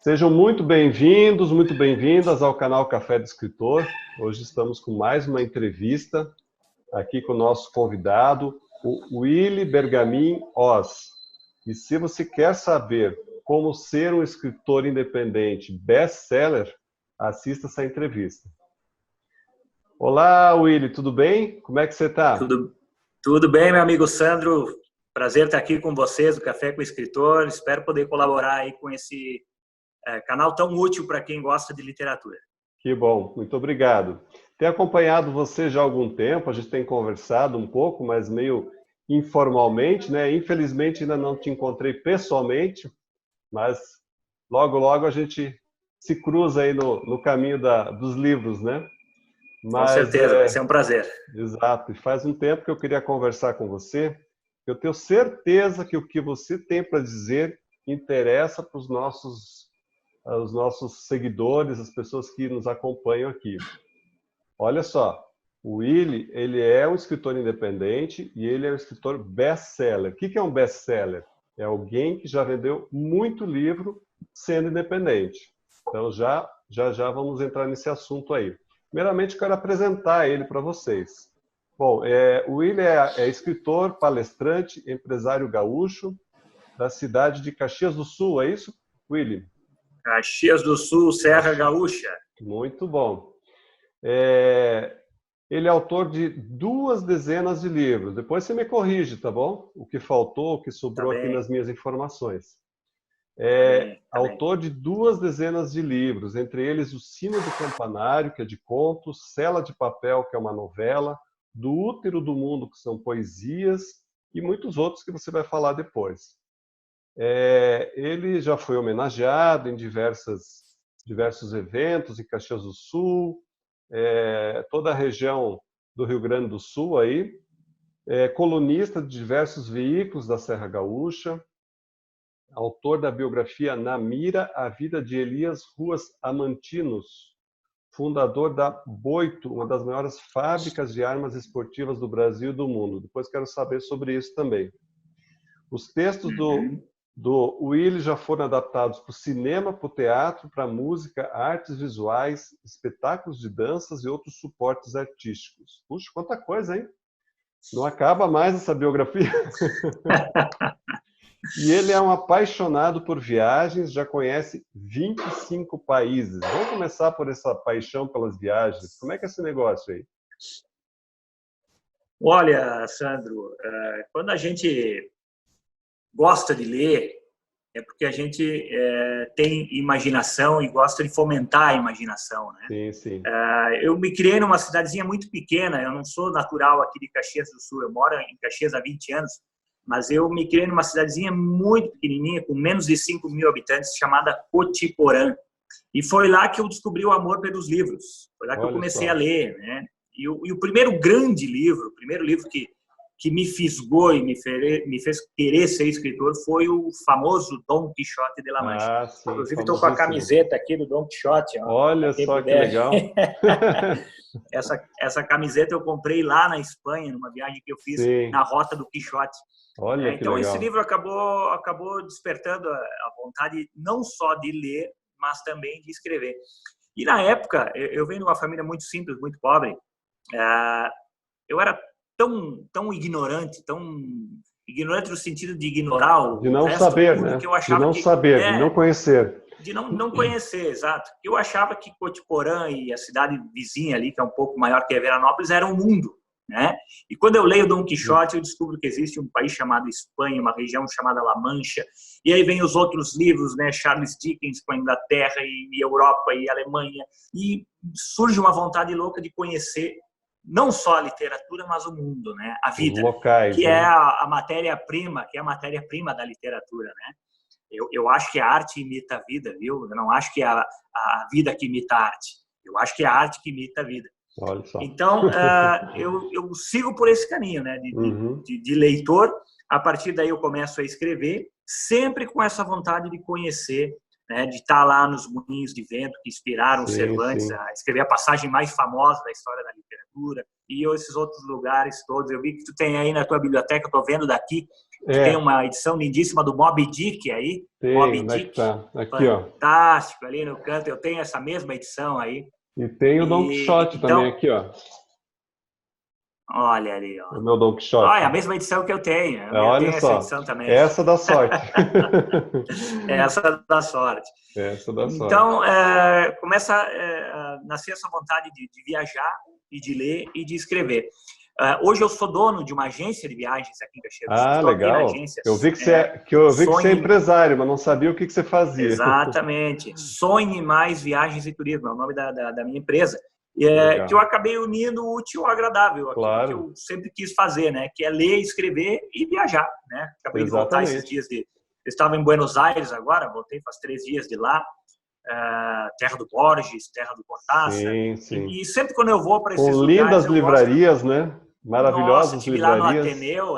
Sejam muito bem-vindos, muito bem-vindas ao canal Café do Escritor. Hoje estamos com mais uma entrevista aqui com o nosso convidado, o Willy Bergamin Oz. E se você quer saber como ser um escritor independente best-seller, assista essa entrevista. Olá, Willy, tudo bem? Como é que você está? Tudo bem, meu amigo Sandro. Prazer estar aqui com vocês, do Café com o Escritor. Espero poder colaborar aí com esse canal tão útil para quem gosta de literatura. Que bom, muito obrigado. Tenho acompanhado você já há algum tempo, a gente tem conversado um pouco, mas meio informalmente, né? Infelizmente ainda não te encontrei pessoalmente, mas logo, logo a gente se cruza aí no caminho dos livros, né? Com certeza, vai ser um prazer. Exato, e faz um tempo que eu queria conversar com você. Eu tenho certeza que o que você tem para dizer interessa para os nossos seguidores, as pessoas que nos acompanham aqui. Olha só, o Willy, ele é um escritor independente e ele é um escritor best-seller. O que é um best-seller? É alguém que já vendeu muito livro sendo independente. Então, já vamos entrar nesse assunto aí. Primeiramente, eu quero apresentar ele para vocês. Bom, o Willy é escritor, palestrante, empresário gaúcho da cidade de Caxias do Sul, é isso, Willy? Caxias do Sul, Serra Gaúcha. Muito bom. Ele é autor de 2 dezenas de livros. Depois você me corrige, tá bom? O que faltou, o que sobrou aqui nas minhas informações. Autor de 2 dezenas de livros, entre eles O Sino do Campanário, que é de contos, Cela de Papel, que é uma novela, Do Útero do Mundo, que são poesias, e muitos outros que você vai falar depois. Ele já foi homenageado em diversos eventos em Caxias do Sul, toda a região do Rio Grande do Sul, aí, colunista de diversos veículos da Serra Gaúcha, autor da biografia Na Mira, a vida de Elias Ruas Amantinos, fundador da Boito, uma das maiores fábricas de armas esportivas do Brasil e do mundo. Depois quero saber sobre isso também. Os textos do Willy já foram adaptados para o cinema, para o teatro, para a música, artes visuais, espetáculos de danças e outros suportes artísticos. Puxa, quanta coisa, hein? Não acaba mais essa biografia. E ele é um apaixonado por viagens, já conhece 25 países. Vamos começar por essa paixão pelas viagens. Como é que é esse negócio aí? Olha, Sandro, quando a gente gosta de ler, é porque a gente tem imaginação e gosta de fomentar a imaginação, né? Sim, sim. Eu me criei numa cidadezinha muito pequena, eu não sou natural aqui de Caxias do Sul, eu moro em Caxias há 20 anos, mas eu me criei numa cidadezinha muito pequenininha, com menos de 5 mil habitantes, chamada Cotiporã. E foi lá que eu descobri o amor pelos livros, foi lá que eu comecei a ler, né? E o primeiro grande livro, o primeiro livro que me fisgou e me fez querer ser escritor foi o famoso Dom Quixote de La Mancha. Sim, inclusive, estou com a camiseta aqui do Dom Quixote. Olha só que legal. essa camiseta eu comprei lá na Espanha, numa viagem que eu fiz na Rota do Quixote. Olha que então, legal. esse livro acabou despertando a vontade não só de ler, mas também de escrever. E, na época, eu venho de uma família muito simples, muito pobre. Eu era tão ignorante no sentido de ignorar o de não resto saber, do mundo, né? que eu achava de não saber, de não conhecer. De não conhecer, exato. Eu achava que Cotiporã e a cidade vizinha ali, que é um pouco maior que Veranópolis, era um mundo, né? E quando eu leio Dom Quixote, eu descubro que existe um país chamado Espanha, uma região chamada La Mancha, e aí vem os outros livros, né? Charles Dickens com a Inglaterra e Europa e Alemanha, e surge uma vontade louca de conhecer não só a literatura, mas o mundo, né? A vida, locais, que né? é a matéria-prima, da literatura, né? Eu acho que a arte imita a vida, viu? Eu não acho que é a vida que imita a arte. Eu acho que é a arte que imita a vida. Olha só. Então, eu sigo por esse caminho, né? De leitor. A partir daí eu começo a escrever, sempre com essa vontade de conhecer, né? De estar lá nos moinhos de vento que inspiraram Cervantes a escrever a passagem mais famosa da história da literatura, e esses outros lugares todos. Eu vi que tu tem aí na tua biblioteca, eu tô vendo daqui, que tem uma edição lindíssima do Moby Dick aí. Tem, Moby onde é que Dick. tá? Aqui, ó. Fantástico, ali no canto. Eu tenho essa mesma edição aí. E tem o Don Quixote então, também aqui, ó. Olha ali, ó. O meu Don Quixote. Olha, a mesma edição que eu tenho. Olha tenho só. essa edição também. Essa dá sorte. Essa dá sorte. Essa dá sorte. Então, começa a nascer essa vontade de viajar e de ler e de escrever. Hoje eu sou dono de uma agência de viagens aqui em Caxias do Sul. Ah, legal. Eu vi que você é empresário, mas não sabia o que você fazia. Exatamente. Sonhe Mais Viagens e Turismo, é o nome da minha empresa. Que eu acabei unindo o útil ao agradável, aquilo que eu sempre quis fazer, né? Que é ler, escrever e viajar, né? Acabei de voltar esses dias eu estava em Buenos Aires agora, voltei faz 3 dias de lá, terra do Borges, terra do Cortázar. Sim, sim. E sempre quando eu vou para esses lugares... lindas livrarias, né? Maravilhosas livrarias. Lá no Ateneu,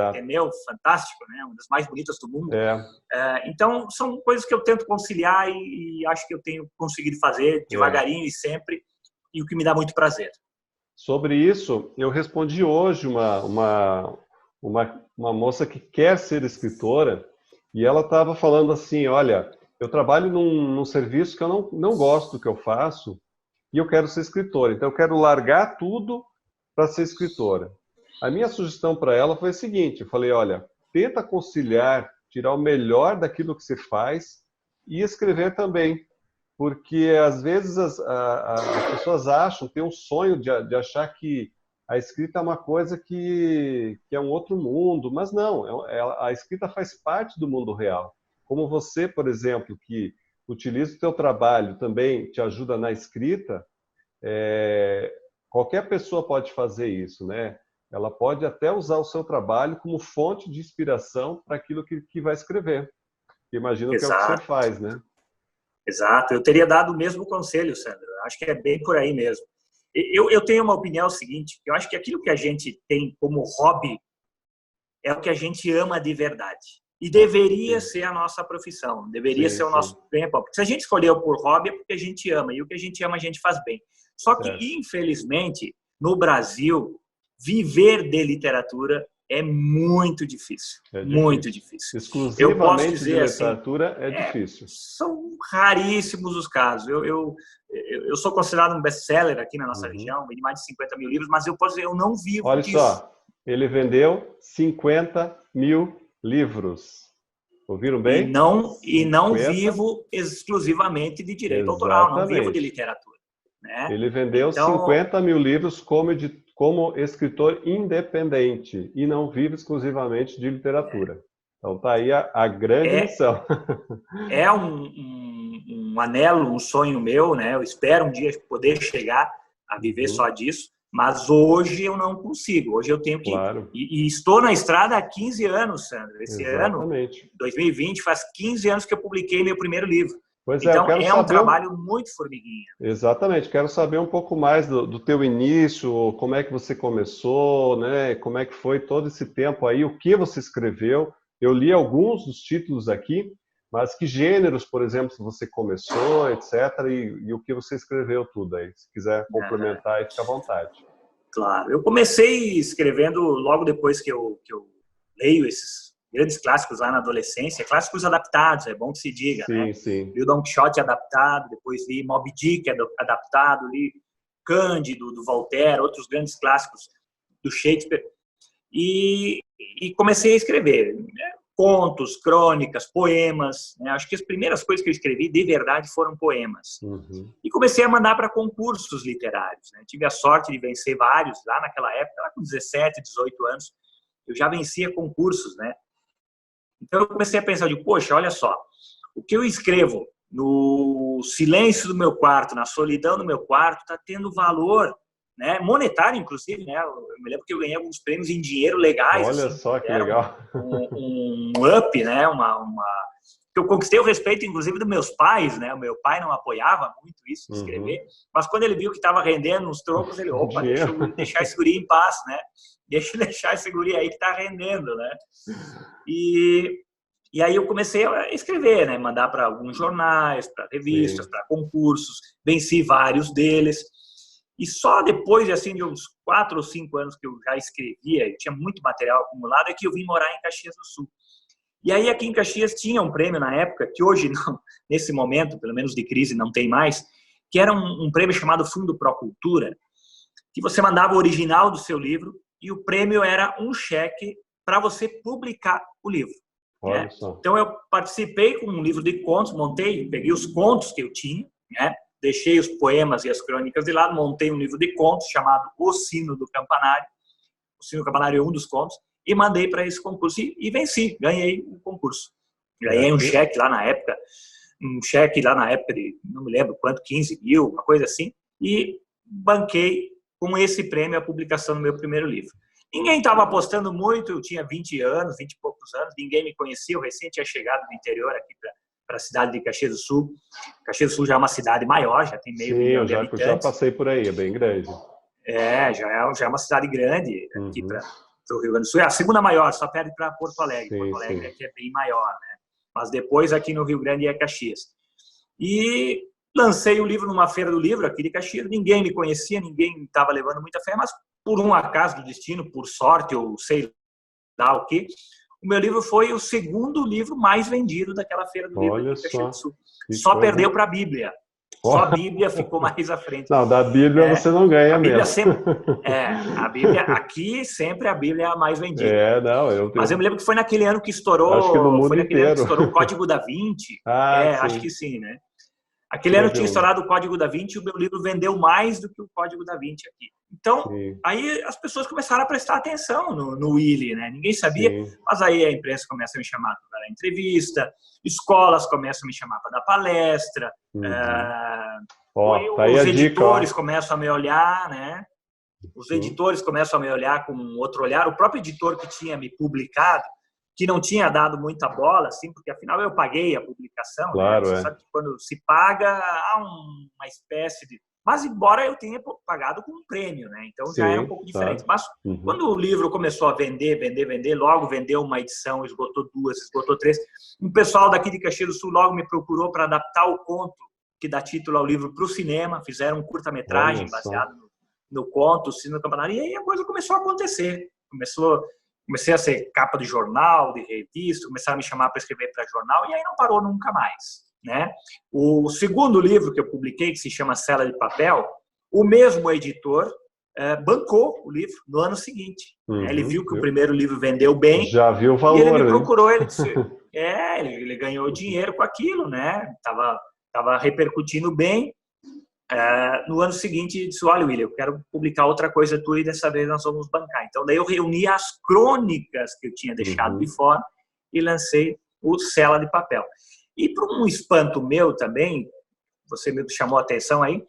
Ateneu, fantástico, né? Uma das mais bonitas do mundo. Então, são coisas que eu tento conciliar e acho que eu tenho conseguido fazer devagarinho e sempre, e o que me dá muito prazer. Sobre isso, eu respondi hoje uma moça que quer ser escritora, e ela estava falando assim, olha, eu trabalho num serviço que eu não gosto do que eu faço, e eu quero ser escritora, então eu quero largar tudo para ser escritora. A minha sugestão para ela foi a seguinte, eu falei, olha, tenta conciliar, tirar o melhor daquilo que você faz e escrever também, porque às vezes as pessoas acham, têm um sonho de achar que a escrita é uma coisa que é um outro mundo, mas não, a escrita faz parte do mundo real. Como você, por exemplo, que utiliza o teu trabalho também, te ajuda na escrita, qualquer pessoa pode fazer isso, né? Ela pode até usar o seu trabalho como fonte de inspiração para aquilo que vai escrever. Imagino que é o que você faz, né? Exato. Eu teria dado o mesmo conselho, Sandro. Acho que é bem por aí mesmo. Eu tenho uma opinião seguinte, eu acho que aquilo que a gente tem como hobby é o que a gente ama de verdade. E deveria ser a nossa profissão, deveria ser o nosso tempo. Porque se a gente escolheu por hobby é porque a gente ama, e o que a gente ama a gente faz bem. Só que, infelizmente, no Brasil, viver de literatura é muito difícil. Muito difícil. Exclusivamente eu posso dizer, de literatura é difícil. São raríssimos os casos. Eu sou considerado um best-seller aqui na nossa região, de mais de 50 mil livros, mas eu posso dizer, eu não vivo disso. Olha só, ele vendeu 50 mil livros. Ouviram bem? E não vivo exclusivamente de direito autoral, não vivo de literatura. Né? Ele vendeu 50 mil livros como escritor independente e não vive exclusivamente de literatura. Então tá aí a grande missão. É um anelo, um sonho meu, né? Eu espero um dia poder chegar a viver só disso, mas hoje eu não consigo. Hoje eu tenho que... E estou na estrada há 15 anos, Sandro. Esse ano, 2020, faz 15 anos que eu publiquei meu primeiro livro. Pois então, eu quero um trabalho muito formiguinha. Exatamente. Quero saber um pouco mais do teu início, como é que você começou, né? Como é que foi todo esse tempo aí, o que você escreveu. Eu li alguns dos títulos aqui, mas que gêneros, por exemplo, você começou, etc. E o que você escreveu tudo aí. Se quiser complementar, aí fica à vontade. Claro. Eu comecei escrevendo logo depois que eu leio esses grandes clássicos lá na adolescência, clássicos adaptados, é bom que se diga, né? Li o Don Quixote adaptado, depois li Moby Dick adaptado, li Cândido, do Voltaire, outros grandes clássicos do Shakespeare, e comecei a escrever, né? Contos, crônicas, poemas, né? Acho que as primeiras coisas que eu escrevi de verdade foram poemas. E comecei a mandar para concursos literários, né? Tive a sorte de vencer vários lá naquela época, lá com 17, 18 anos, eu já vencia concursos, né? Então eu comecei a pensar, poxa, olha só, o que eu escrevo no silêncio do meu quarto, na solidão do meu quarto, está tendo valor, né, monetário, inclusive, né? Eu me lembro que eu ganhei alguns prêmios em dinheiro legais. Olha assim, só que legal. Um up, né? Eu conquistei o respeito, inclusive, dos meus pais, né? O meu pai não apoiava muito isso de escrever, mas quando ele viu que estava rendendo uns trocos, ele, opa, deixa eu deixar esse guri em paz, né? Deixa eu deixar esse guri aí que está rendendo, né? E aí eu comecei a escrever, né? Mandar para alguns jornais, para revistas, para concursos, venci vários deles. E só depois assim, de uns 4 ou 5 anos que eu já escrevia, eu tinha muito material acumulado, é que eu vim morar em Caxias do Sul. E aí aqui em Caxias tinha um prêmio na época, que hoje, não, nesse momento, pelo menos de crise, não tem mais, que era um prêmio chamado Fundo Procultura, que você mandava o original do seu livro e o prêmio era um cheque para você publicar o livro. Né? Então eu participei com um livro de contos, peguei os contos que eu tinha, né? Deixei os poemas e as crônicas de lado, montei um livro de contos chamado O Sino do Campanário. O Sino do Campanário é um dos contos, e mandei para esse concurso e venci, ganhei o concurso. Ganhei um cheque lá na época, de, não me lembro quanto, 15 mil, uma coisa assim, e banquei com esse prêmio a publicação do meu primeiro livro. Ninguém estava apostando muito, eu tinha 20 anos, 20 e poucos anos, ninguém me conhecia, eu recém tinha chegado do interior aqui para a cidade de Caxias do Sul. Caxias do Sul já é uma cidade maior, já tem meio milhão de habitantes. Já passei por aí, é bem grande. Já é uma cidade grande aqui para o Rio Grande do Sul. É a segunda maior, só perde para Porto Alegre. Sim, Porto Alegre aqui é bem maior, né? Mas depois aqui no Rio Grande é Caxias. E lancei o livro numa feira do livro aqui de Caxias, ninguém me conhecia, ninguém estava levando muita fé, mas por um acaso do destino, por sorte ou sei lá o quê, o meu livro foi o segundo livro mais vendido daquela feira do livro aqui de Caxias do Sul. Só perdeu para a Bíblia. Só a Bíblia ficou mais à frente. Não, da Bíblia você não ganha mesmo. A Bíblia, aqui sempre a Bíblia é a mais vendida. Mas eu me lembro que foi naquele ano que estourou, acho que no mundo inteiro. O Código da Vinci. Acho que sim, né? Aquele ano tinha estourado o Código da Vinci e o meu livro vendeu mais do que o Código da Vinci aqui. Então, aí as pessoas começaram a prestar atenção no Willy, né? Ninguém sabia, mas aí a imprensa começa a me chamar para dar entrevista, escolas começam a me chamar para dar palestra, os editores começam a me olhar, né? Os editores começam a me olhar com outro olhar. O próprio editor que tinha me publicado, que não tinha dado muita bola, assim, porque afinal eu paguei a publicação. Claro, né? Você sabe que quando se paga, há uma espécie de... Mas embora eu tenha pagado com um prêmio, né? Então já era um pouco diferente. Mas quando o livro começou a vender, logo vendeu uma edição, esgotou 2, esgotou 3. Um pessoal daqui de Caxias do Sul logo me procurou para adaptar o conto que dá título ao livro para o cinema. Fizeram um curta-metragem baseado no conto, o Sino do Campanário. E aí a coisa começou a acontecer. Comecei a ser capa de jornal, de revista, começaram a me chamar para escrever para jornal, e aí não parou nunca mais. Né? O segundo livro que eu publiquei, que se chama Cela de Papel, o mesmo editor bancou o livro no ano seguinte. Ele viu que o primeiro livro vendeu bem. Já viu o valor. E ele me procurou, ele disse, ele ganhou dinheiro com aquilo, né? Tava repercutindo bem. No ano seguinte, disse, olha, William, eu quero publicar outra coisa tua e dessa vez nós vamos bancar. Então, daí eu reuni as crônicas que eu tinha deixado de fora e lancei o Cela de Papel. E por um espanto meu também, você me chamou a atenção aí,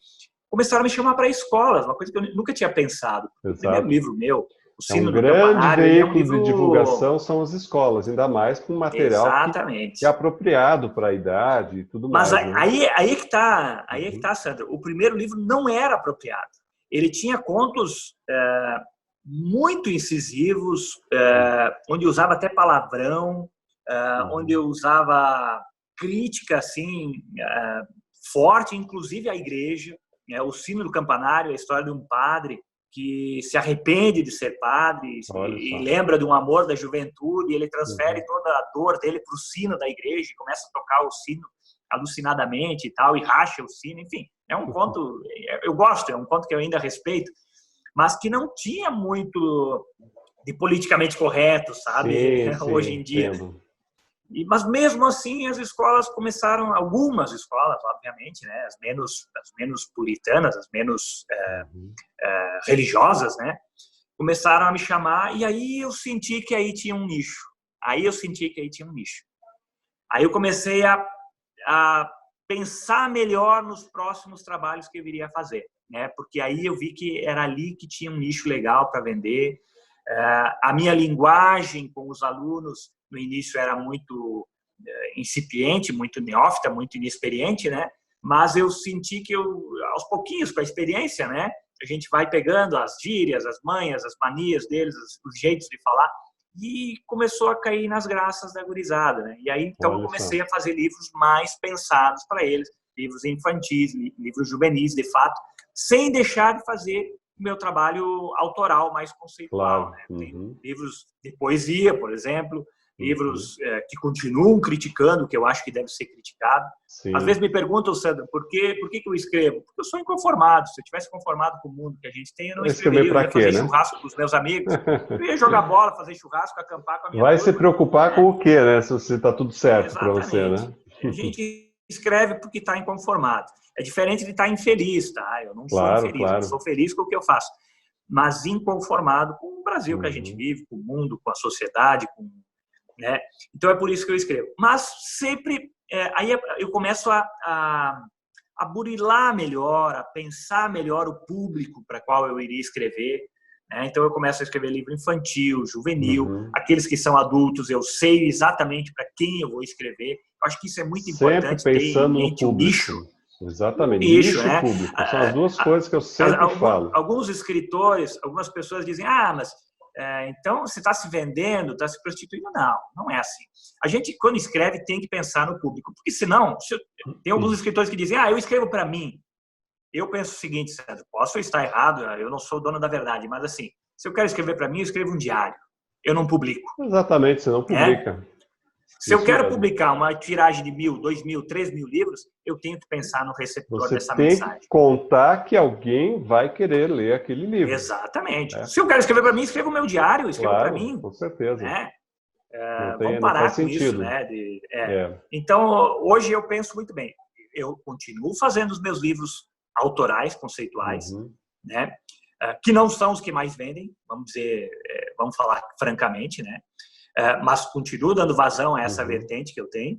começaram a me chamar para escolas, uma coisa que eu nunca tinha pensado. O primeiro livro meu, O Sino do Campanário... Um grande veículo de divulgação são as escolas, ainda mais com material que é apropriado para a idade e tudo mais. Mas aí que tá, Sandra. O primeiro livro não era apropriado. Ele tinha contos muito incisivos, onde usava até palavrão, onde eu usava crítica assim, forte, inclusive à igreja. O Sino do Campanário é a história de um padre que se arrepende de ser padre e lembra de um amor da juventude, e ele transfere toda a dor dele para o sino da igreja e começa a tocar o sino alucinadamente e tal, e racha o sino, enfim. É um conto, eu gosto, é um conto que eu ainda respeito, mas que não tinha muito de politicamente correto, sabe? Hoje em dia. Mas mesmo assim as escolas começaram, algumas escolas, obviamente, né, as menos puritanas, as menos religiosas, né, começaram a me chamar, e aí eu senti que aí tinha um nicho. Aí eu comecei a pensar melhor nos próximos trabalhos que eu iria fazer, né, porque aí eu vi que era ali que tinha um nicho legal para vender. A minha linguagem com os alunos no início era muito incipiente, muito neófita, muito inexperiente, né? Mas eu senti que aos pouquinhos, com a experiência, né? A gente vai pegando as gírias, as manhas, as manias deles, os jeitos de falar, e começou a cair nas graças da gurizada, né? E aí, então, eu comecei a fazer livros mais pensados para eles, livros infantis, livros juvenis, de fato, sem deixar de fazer o meu trabalho autoral mais conceitual. Claro. Né? Tem livros de poesia, por exemplo, livros que continuam criticando, que eu acho que deve ser criticado. Sim. Às vezes me perguntam, Sandro, por que eu escrevo? Porque eu sou inconformado. Se eu tivesse conformado com o mundo que a gente tem, eu não escreveria. Eu ia fazer churrasco com os meus amigos, eu ia jogar bola, fazer churrasco, acampar com a minha Vai turma, se preocupar com o quê, né? Se está tudo certo para você, né? A gente escreve porque está inconformado. É diferente de estar infeliz, tá? Eu não sou infeliz, claro. eu sou feliz com o que eu faço. Mas inconformado com o Brasil que a gente vive, com o mundo, com a sociedade, né? Então é por isso que eu escrevo. Mas sempre, aí eu começo a burilar melhor, a pensar melhor o público para qual eu iria escrever. Né? Então eu começo a escrever livro infantil, juvenil, aqueles que são adultos, eu sei exatamente para quem eu vou escrever. Eu acho que isso é muito importante, sempre pensando ter em mente no público. O nicho. Exatamente, Nicho, nicho né? público. São as duas coisas que eu sempre falo. Alguns escritores, algumas pessoas dizem, mas então você está se vendendo, está se prostituindo. Não é assim. A gente, quando escreve, tem que pensar no público, porque senão, tem alguns escritores que dizem, eu escrevo para mim. Eu penso o seguinte, Sandro, posso estar errado, eu não sou dono da verdade, mas assim, se eu quero escrever para mim, eu escrevo um diário. Eu não publico. Exatamente, você não publica. Se eu quero publicar uma tiragem de 1.000, 2.000, 3.000 livros, eu tenho que pensar no receptor dessa mensagem. Você tem que contar que alguém vai querer ler aquele livro. Exatamente. Se eu quero escrever para mim, escrevo o meu diário, escrevo para mim. Com certeza. Né? Vamos parar com isso, né? Então, hoje eu penso muito bem. Eu continuo fazendo os meus livros autorais, conceituais, né? Que não são os que mais vendem, vamos dizer, vamos falar francamente, né? Mas continuo dando vazão a essa vertente que eu tenho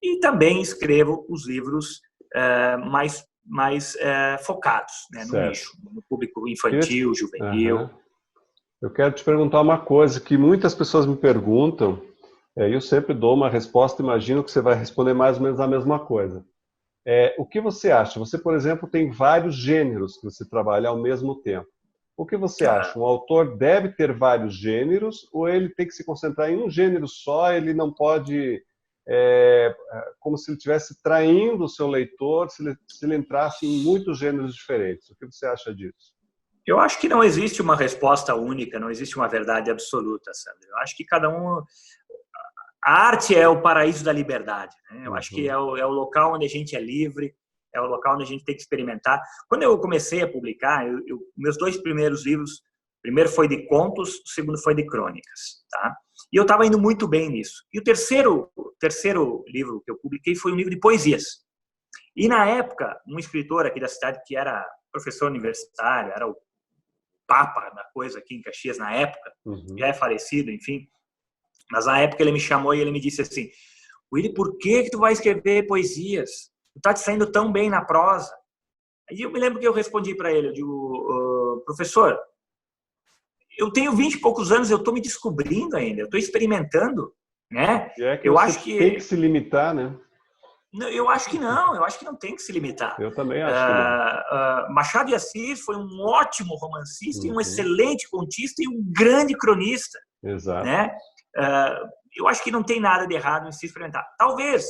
e também escrevo os livros mais focados, né, no nicho, no público infantil, juvenil. Eu quero te perguntar uma coisa que muitas pessoas me perguntam, e eu sempre dou uma resposta, imagino que você vai responder mais ou menos a mesma coisa. O que você acha? Você, por exemplo, tem vários gêneros que você trabalha ao mesmo tempo. O que você acha? Um autor deve ter vários gêneros ou ele tem que se concentrar em um gênero só? Ele não pode, como se ele estivesse traindo o seu leitor, se ele entrasse em muitos gêneros diferentes. O que você acha disso? Eu acho que não existe uma resposta única, não existe uma verdade absoluta, Sandro. Eu acho que cada um... A arte é o paraíso da liberdade. Né? Eu acho que é o local onde a gente é livre, é o local onde a gente tem que experimentar. Quando eu comecei a publicar, meus 2 primeiros livros, o primeiro foi de contos, o segundo foi de crônicas. Tá? E eu estava indo muito bem nisso. E o terceiro livro que eu publiquei foi um livro de poesias. E na época, um escritor aqui da cidade, que era professor universitário, era o papa da coisa aqui em Caxias na época, já é falecido, enfim. Mas na época ele me chamou e ele me disse assim, Willy, por que tu vai escrever poesias? Tu tá te saindo tão bem na prosa. Aí eu me lembro que eu respondi para ele, eu digo, professor, eu tenho 20 e poucos anos, eu estou me descobrindo ainda, eu estou experimentando, né? Eu acho que tem que se limitar, né? Eu acho que não tem que se limitar. Eu também acho que não. Machado de Assis foi um ótimo romancista, um excelente contista e um grande cronista. Exato. Né? Eu acho que não tem nada de errado em se experimentar. Talvez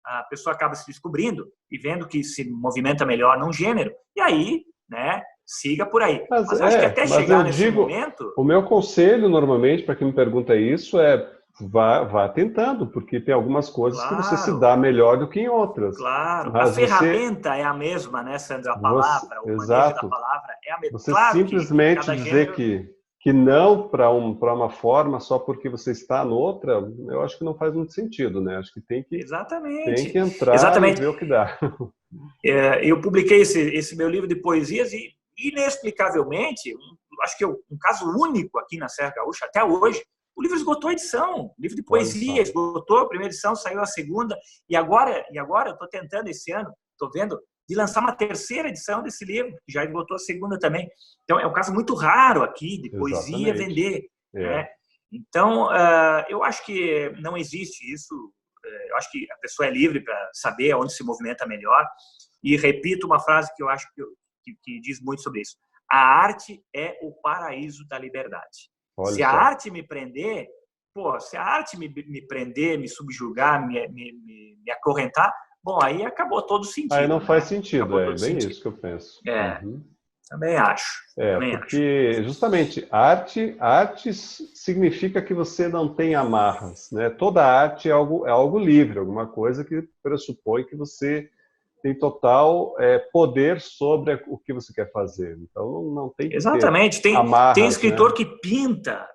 a pessoa acabe se descobrindo e vendo que se movimenta melhor num gênero, e aí, né, siga por aí. Mas acho que até chegar nesse momento... O meu conselho, normalmente, para quem me pergunta isso, vá tentando, porque tem algumas coisas que você se dá melhor do que em outras. Claro, mas a ferramenta é a mesma, né, Sandro? A palavra, o manejo da palavra é a mesma. Você simplesmente dizer que não para uma forma só porque você está noutra, eu acho que não faz muito sentido, né? Acho que tem que entrar e ver o que dá. Eu publiquei esse meu livro de poesias e, inexplicavelmente, acho que é um caso único aqui na Serra Gaúcha, até hoje, o livro esgotou a edição. O livro de poesia esgotou a primeira edição, saiu a segunda, e agora eu estou tentando esse ano, estou vendo, de lançar uma terceira edição desse livro, que já esgotou a segunda também. Então, é um caso muito raro aqui de poesia vender. Né? Então, eu acho que não existe isso. Eu acho que a pessoa é livre para saber onde se movimenta melhor. E repito uma frase que eu acho que diz muito sobre isso. A arte é o paraíso da liberdade. Se a arte me prender, se a arte me prender, me subjugar, me acorrentar, bom, aí acabou todo o sentido. Aí não faz né? sentido, é bem sentido. isso que eu penso. É, também acho. Também porque justamente arte significa que você não tem amarras, né? Toda arte é algo livre, alguma coisa que pressupõe que você tem total poder sobre o que você quer fazer. Então não tem que ter Exatamente. Tem amarras, escritor né? que pinta,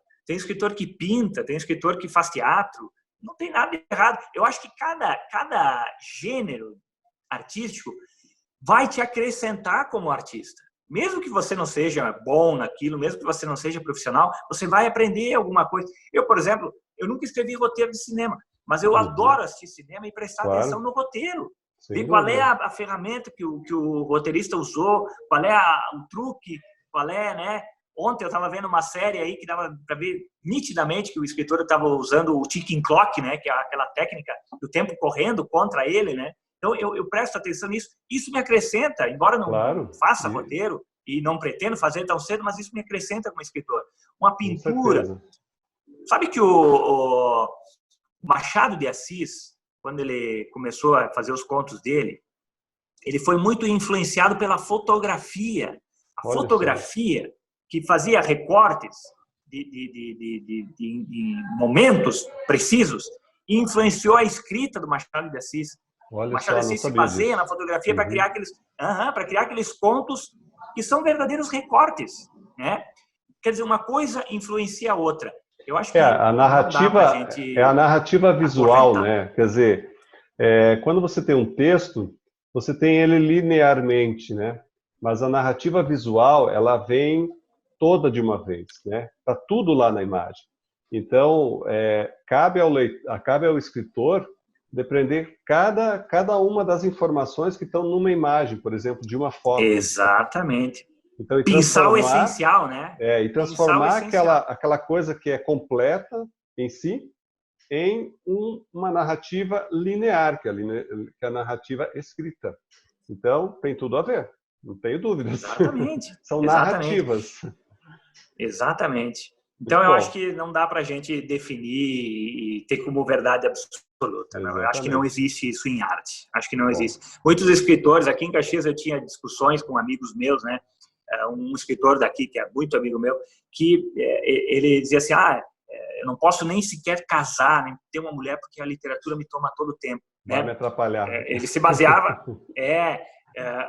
tem escritor que faz teatro. Não tem nada errado. Eu acho que cada gênero artístico vai te acrescentar como artista. Mesmo que você não seja bom naquilo, mesmo que você não seja profissional, você vai aprender alguma coisa. Eu, por exemplo, eu nunca escrevi roteiro de cinema, mas eu adoro assistir cinema e prestar atenção no roteiro. Ver qual é a ferramenta que o roteirista usou, qual é o truque, qual é, né? Ontem eu estava vendo uma série aí que dava para ver nitidamente que o escritor estava usando o ticking clock, né? Que é aquela técnica do tempo correndo contra ele, né? Então, eu presto atenção nisso. Isso me acrescenta, embora não faça roteiro e não pretendo fazer tão cedo, mas isso me acrescenta como escritor. Uma pintura. Sabe que o Machado de Assis, quando ele começou a fazer os contos dele, ele foi muito influenciado pela fotografia. A fotografia que fazia recortes de momentos precisos e influenciou a escrita do Machado de Assis. O Machado de Assis se baseia na fotografia para criar aqueles contos que são verdadeiros recortes, né? Quer dizer, uma coisa influencia a outra. Eu acho que a narrativa é a narrativa visual, né? Quer dizer, quando você tem um texto, você tem ele linearmente, né? Mas a narrativa visual, ela vem toda de uma vez, né? Tá tudo lá na imagem. Então, cabe ao escritor depreender cada uma das informações que estão numa imagem, por exemplo, de uma foto. Exatamente. Então, Pincel essencial, né? E transformar aquela coisa que é completa em si em uma narrativa linear, que é a narrativa escrita. Então, tem tudo a ver, não tenho dúvidas. Exatamente. São narrativas. Exatamente. Então, eu acho que não dá para a gente definir e ter como verdade absoluta. Não. Eu acho que não existe isso em arte. Acho que não existe. Muitos escritores, aqui em Caxias eu tinha discussões com amigos meus, né? Um escritor daqui, que é muito amigo meu, que ele dizia assim, eu não posso nem sequer casar, nem ter uma mulher, porque a literatura me toma todo o tempo. Vai me atrapalhar. Ele se baseava...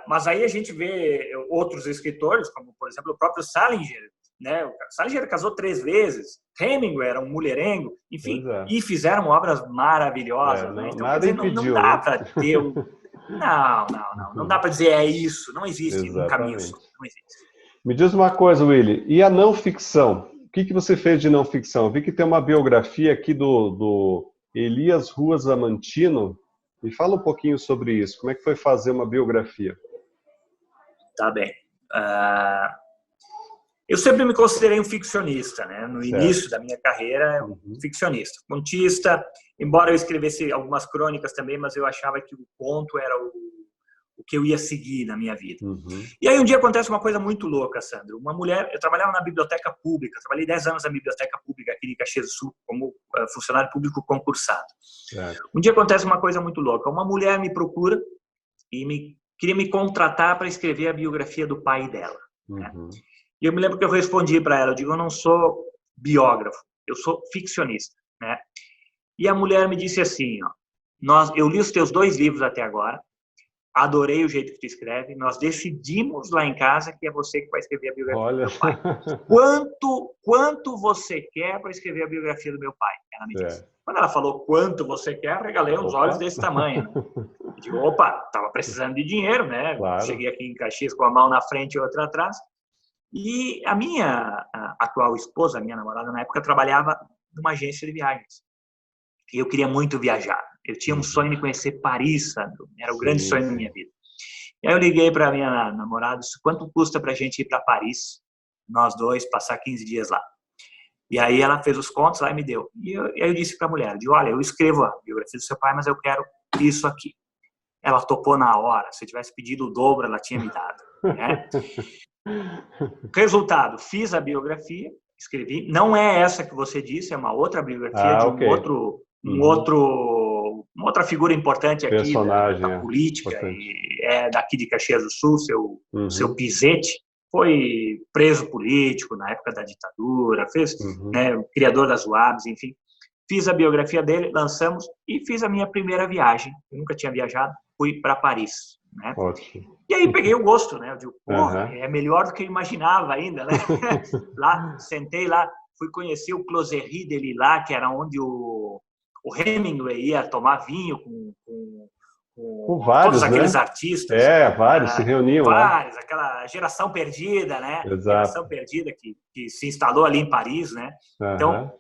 mas aí a gente vê outros escritores, como, por exemplo, o próprio Salinger, né? O Salinger casou 3 vezes, Hemingway era um mulherengo, enfim, e fizeram obras maravilhosas. Né? Então, nada impediu, não dá para ter... Não dá para dizer é isso, não existe um caminho só, não existe. Me diz uma coisa, Willy, e a não ficção? O que você fez de não ficção? Eu vi que tem uma biografia aqui do Elias Ruas Amantino. Me fala um pouquinho sobre isso. Como é que foi fazer uma biografia? Tá bem. Eu sempre me considerei um ficcionista, né? No início da minha carreira, ficcionista, contista, embora eu escrevesse algumas crônicas também, mas eu achava que o conto era o que eu ia seguir na minha vida. E aí um dia acontece uma coisa muito louca, Sandro. Uma mulher, eu trabalhava na biblioteca pública, trabalhei 10 anos na biblioteca pública aqui de Caxias do Sul, como funcionário público concursado. Um dia acontece uma coisa muito louca. Uma mulher me procura e queria me contratar para escrever a biografia do pai dela. Né? E eu me lembro que eu respondi para ela, eu digo, eu não sou biógrafo, eu sou ficcionista. Né? E a mulher me disse assim, eu li os teus 2 livros até agora, adorei o jeito que tu escreve, nós decidimos lá em casa que é você que vai escrever a biografia do meu pai. Quanto você quer para escrever a biografia do meu pai? Ela me disse. Quando ela falou quanto você quer, regalei uns olhos desse tamanho. Né? Eu digo, estava precisando de dinheiro, né? Claro. Cheguei aqui em Caxias com a mão na frente e outra atrás. E a minha atual esposa, a minha namorada, na época, trabalhava numa agência de viagens. E eu queria muito viajar. Eu tinha um sonho de conhecer Paris, Sandro. Era o grande sonho da minha vida. E aí eu liguei para a minha namorada, disse, quanto custa para a gente ir para Paris, nós dois, passar 15 dias lá? E aí ela fez os contos lá e me deu. E aí eu disse para a mulher, olha, eu escrevo a biografia do seu pai, mas eu quero isso aqui. Ela topou na hora. Se eu tivesse pedido o dobro, ela tinha me dado. Né? Resultado, fiz a biografia, escrevi. Não é essa que você disse, é uma outra biografia de um outro uma outra figura importante aqui Personagem, da política, daqui de Caxias do Sul, seu Pizzetti, foi preso político na época da ditadura, né, o criador das UABs, enfim. Fiz a biografia dele, lançamos e fiz a minha primeira viagem. Eu nunca tinha viajado, fui para Paris. Né? Ótimo. E aí peguei o gosto, né? Eu digo, é melhor do que eu imaginava ainda, né? Lá, sentei lá, fui conhecer o Closerie de Lillas, que era onde o Hemingway ia tomar vinho com vários, todos aqueles né? artistas. Vários se reuniam vários, lá. Aquela geração perdida, né? Exato. Geração perdida que se instalou ali em Paris, né? Então,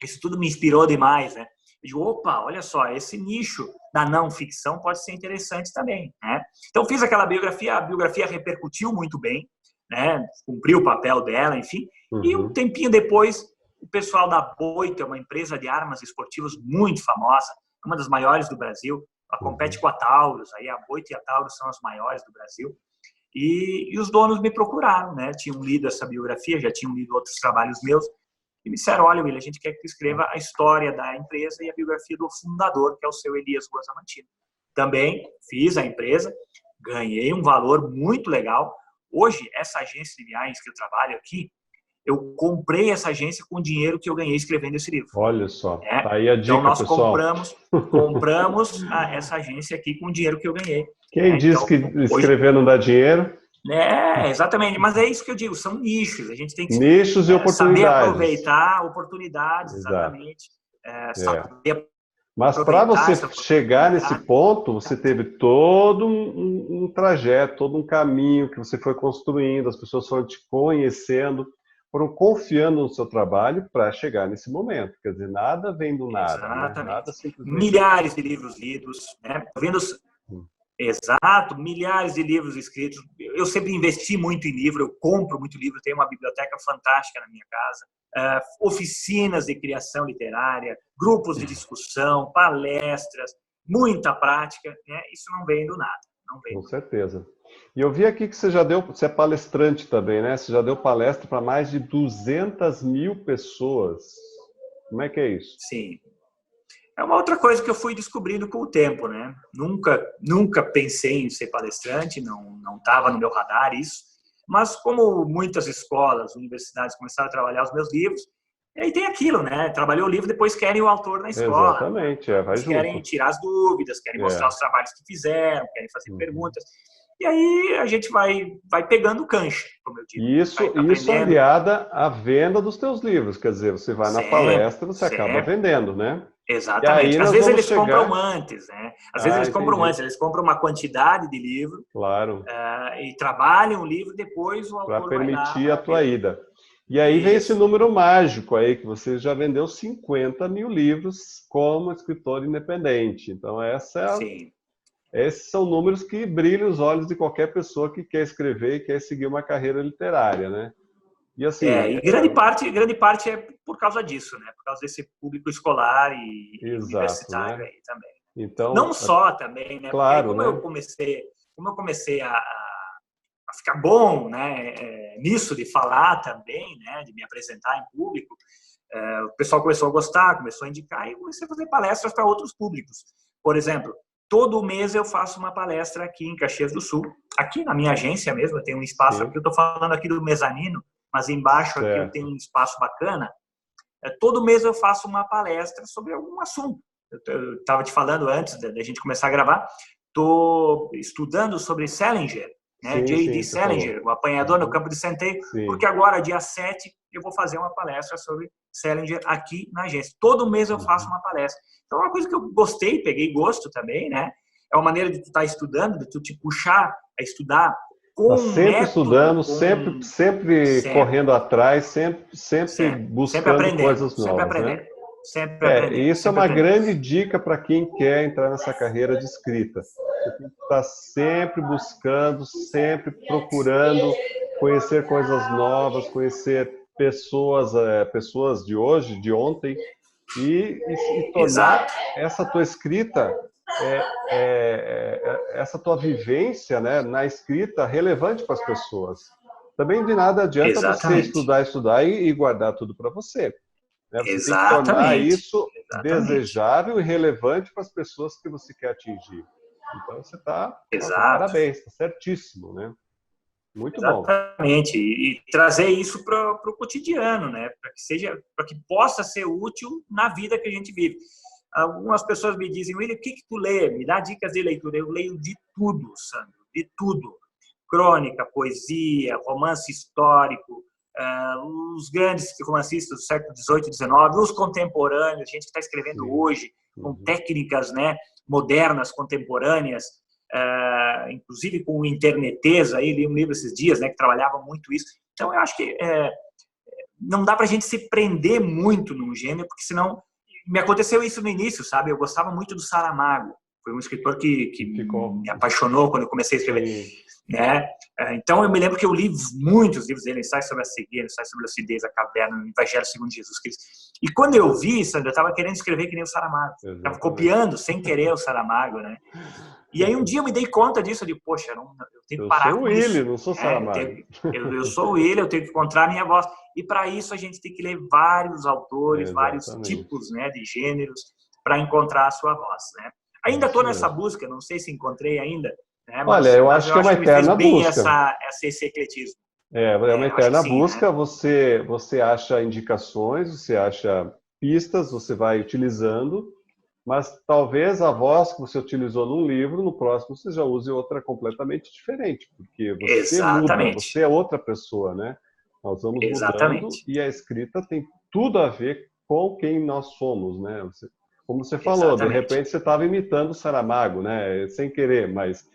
isso tudo me inspirou demais, né? Eu digo, opa, olha só, esse nicho da não ficção pode ser interessante também, né? Então, fiz aquela biografia, a biografia repercutiu muito bem, né? Cumpriu o papel dela, enfim. E um tempinho depois, o pessoal da Boito, é uma empresa de armas esportivas muito famosa, uma das maiores do Brasil, ela compete com a Taurus, aí a Boito e a Taurus são as maiores do Brasil. E os donos me procuraram, né? Tinham lido essa biografia, já tinham lido outros trabalhos meus, e me disseram, olha, William, a gente quer que tu escreva a história da empresa e a biografia do fundador, que é o seu Elias Guasamantino. Também fiz a empresa, ganhei um valor muito legal. Hoje, essa agência de viagens que eu trabalho aqui, eu comprei essa agência com o dinheiro que eu ganhei escrevendo esse livro. Olha só, tá aí a dica, então nós pessoal. compramos essa agência aqui com o dinheiro que eu ganhei. Quem diz que escrever não dá dinheiro? Exatamente, mas é isso que eu digo, são nichos, a gente tem que nichos e oportunidades. Saber aproveitar oportunidades, exatamente. Mas para você chegar nesse ponto, você teve todo um trajeto, todo um caminho que você foi construindo, as pessoas foram te conhecendo, foram confiando no seu trabalho para chegar nesse momento. Quer dizer, nada vem do nada. Exatamente. Né? Nada simplesmente... Milhares de livros lidos, né? Exato, milhares de livros escritos. Eu sempre investi muito em livro, eu compro muito livro, tenho uma biblioteca fantástica na minha casa, oficinas de criação literária, grupos de discussão, palestras, muita prática, né? Isso não vem do nada. Não vem. Com certeza. E eu vi aqui que você é palestrante também, né? Você já deu palestra para mais de 200 mil pessoas. Como é que é isso? Sim. É uma outra coisa que eu fui descobrindo com o tempo, né? Nunca pensei em ser palestrante, não estava no meu radar isso. Mas como muitas escolas, universidades começaram a trabalhar os meus livros, e aí tem aquilo, né? Trabalhou o livro, depois querem o autor na escola. Exatamente, vai junto. Querem tirar as dúvidas, querem mostrar os trabalhos que fizeram, querem fazer perguntas. E aí a gente vai pegando cancha, como eu digo. Isso aliada à venda dos teus livros. Quer dizer, você vai na palestra, você acaba vendendo, né? Exatamente. Às vezes eles compram antes, né? Às vezes eles compram antes, eles compram uma quantidade de livro. Claro. E trabalham o livro, depois o autor vai permitir a tua ida. E aí vem esse número mágico aí, que você já vendeu 50 mil livros como escritor independente. Então, esses são números que brilham os olhos de qualquer pessoa que quer escrever e quer seguir uma carreira literária, né? E assim, grande parte é por causa disso, né? Por causa desse público escolar e universitário, né? Aí também. Então, não só também, né? Claro, como eu comecei a ficar bom, né? Nisso de falar também, né? De me apresentar em público, o pessoal começou a gostar, começou a indicar e eu comecei a fazer palestras para outros públicos. Por exemplo, todo mês eu faço uma palestra aqui em Caxias do Sul, aqui na minha agência mesmo, eu tenho um espaço aqui, eu estou falando aqui do mezanino, mas embaixo aqui eu tenho um espaço bacana. Todo mês eu faço uma palestra sobre algum assunto. Eu estava te falando antes da gente começar a gravar, estou estudando sobre Salinger, né? J.D. Salinger, o apanhador no campo de centeio, porque agora, dia 7, eu vou fazer uma palestra sobre Salinger aqui na agência. Todo mês eu faço uma palestra. Então, é uma coisa que eu gostei, peguei gosto também, né? É uma maneira de tu estar estudando, de tu te puxar a estudar com sempre estudando, sempre correndo atrás, sempre buscando coisas novas, né? Isso é uma grande dica para quem quer entrar nessa carreira de escrita. Você tem que estar sempre buscando, sempre procurando conhecer coisas novas, conhecer pessoas de hoje, de ontem, e tornar essa tua escrita, essa tua vivência, né, na escrita relevante para as pessoas. Também de nada adianta você estudar e guardar tudo para você. Né? Você tem que tornar isso desejável e relevante para as pessoas que você quer atingir. Então, você está, parabéns, está certíssimo, né? Muito bom. Exatamente. E trazer isso para o cotidiano, né? Para que possa ser útil na vida que a gente vive. Algumas pessoas me dizem, William, o que tu lê? Me dá dicas de leitura. Eu leio de tudo, Sandro, de tudo. Crônica, poesia, romance histórico, os grandes romancistas do século XVIII e XIX, os contemporâneos, gente que está escrevendo hoje, com técnicas, né, modernas, contemporâneas, inclusive com interneteza, aí li um livro esses dias, né, que trabalhava muito isso. Então, eu acho que não dá para a gente se prender muito num gênero, porque senão... Me aconteceu isso no início, sabe? Eu gostava muito do Saramago. Foi um escritor que me apaixonou quando eu comecei a escrever. Né? Então, eu me lembro que eu li muitos livros dele, Ensaio sobre a Cegueira, Ensaio sobre a Lucidez, A Caverna, o Evangelho segundo Jesus Cristo. E quando eu vi, Sandra, eu estava querendo escrever que nem o Saramago. Estava copiando, sem querer, o Saramago, né? E aí um dia eu me dei conta disso, eu digo, poxa, eu tenho que parar com isso. Eu sou o Willy, não sou Saramago. Eu sou o Willy, eu tenho que encontrar a minha voz. E para isso a gente tem que ler vários autores, vários tipos, né, de gêneros, para encontrar a sua voz, né? Ainda estou nessa busca, não sei se encontrei ainda. Né, olha, eu acho que é uma eterna busca. Esse ecletismo. É uma eterna busca, né? Você acha indicações, você acha pistas, você vai utilizando, mas talvez a voz que você utilizou num livro, no próximo você já use outra completamente diferente, porque você muda, você é outra pessoa, né? Nós vamos mudando e a escrita tem tudo a ver com quem nós somos, né? Como você falou, de repente você estava imitando o Saramago, né? Sem querer, mas...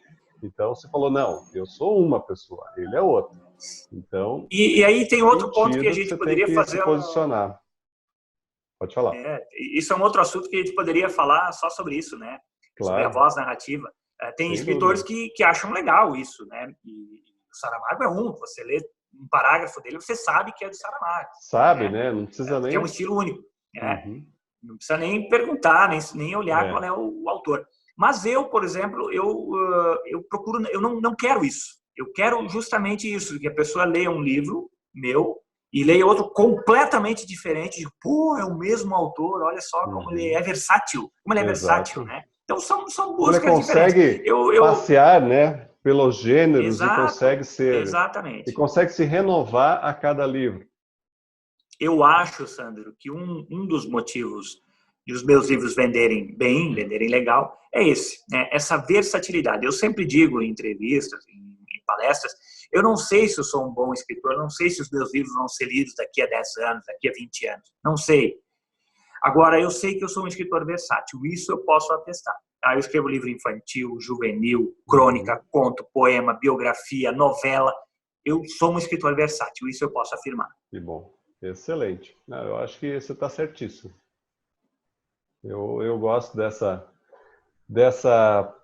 Então você falou, não, eu sou uma pessoa, ele é outra. Então... E aí tem outro ponto que a gente poderia fazer... se posicionar. Pode falar. Isso é um outro assunto que a gente poderia falar só sobre isso, né? Claro. Sobre a voz narrativa. Tem escritores que acham legal isso, né? E o Saramago é você lê um parágrafo dele, você sabe que é do Saramago. Sabe, né? Não precisa nem... É um estilo único. Não precisa nem perguntar, nem olhar qual é o autor. Mas eu, por exemplo, eu procuro... Eu não quero isso. Eu quero justamente isso, que a pessoa leia um livro meu e leia outro completamente diferente, de, pô, é o mesmo autor, olha só como ele é versátil, né? Então, são buscas diferentes. Ele consegue passear, né, pelos gêneros e consegue ser... Exatamente. E consegue se renovar a cada livro. Eu acho, Sandro, que um dos motivos de os meus livros venderem bem, venderem legal, é esse, né? Essa versatilidade. Eu sempre digo em entrevistas, em palestras, eu não sei se eu sou um bom escritor, eu não sei se os meus livros vão ser lidos daqui a 10 anos, daqui a 20 anos, não sei. Agora, eu sei que eu sou um escritor versátil, isso eu posso atestar. Eu escrevo livro infantil, juvenil, crônica, conto, poema, biografia, novela. Eu sou um escritor versátil, isso eu posso afirmar. Que bom, excelente. Eu acho que você está certíssimo. Eu gosto dessa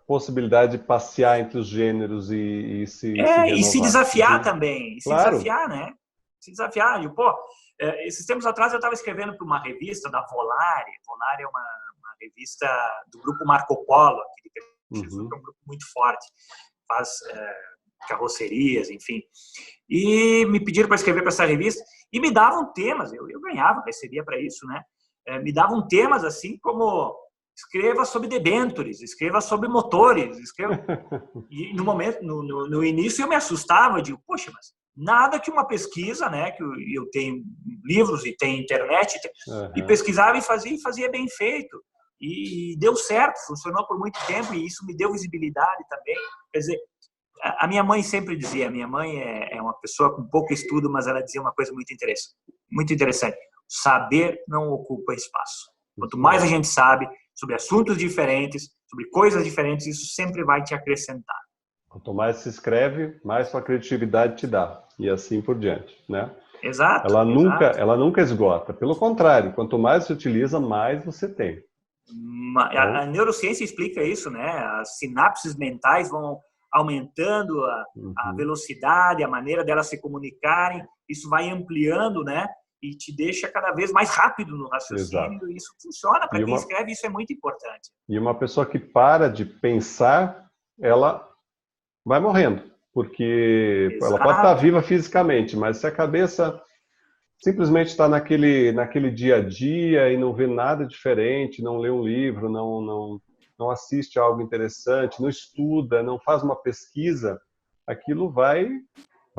possibilidade de passear entre os gêneros e se renovar. E se desafiar também. Se desafiar, né? Se desafiar. Esses tempos atrás eu estava escrevendo para uma revista da Volare. Volare é uma revista do grupo Marco Polo, aqui de Jesus, que é um grupo muito forte. Faz carrocerias, enfim. E me pediram para escrever para essa revista e me davam temas. Eu ganhava, recebia para isso, né? Me davam temas assim como... Escreva sobre debentures, escreva sobre motores, escreva... E no início eu me assustava, eu digo, poxa, mas nada que uma pesquisa, né, que eu tenho livros e tenho internet, e pesquisava e fazia bem feito. E deu certo, funcionou por muito tempo e isso me deu visibilidade também. Quer dizer, a minha mãe sempre dizia, a minha mãe é uma pessoa com pouco estudo, mas ela dizia uma coisa muito interessante. Saber não ocupa espaço. Quanto mais a gente sabe sobre assuntos diferentes, sobre coisas diferentes, isso sempre vai te acrescentar. Quanto mais se escreve, mais sua criatividade te dá. E assim por diante, né? Exato. Ela nunca esgota. Pelo contrário, quanto mais se utiliza, mais você tem. A neurociência explica isso, né? As sinapses mentais vão aumentando a velocidade, a maneira delas se comunicarem. Isso vai ampliando, né? E te deixa cada vez mais rápido no raciocínio. Exato. E isso funciona para quem escreve, isso é muito importante. E uma pessoa que para de pensar, ela vai morrendo. Porque ela pode estar viva fisicamente, mas se a cabeça simplesmente está naquele dia a dia e não vê nada diferente, não lê um livro, não assiste a algo interessante, não estuda, não faz uma pesquisa, aquilo vai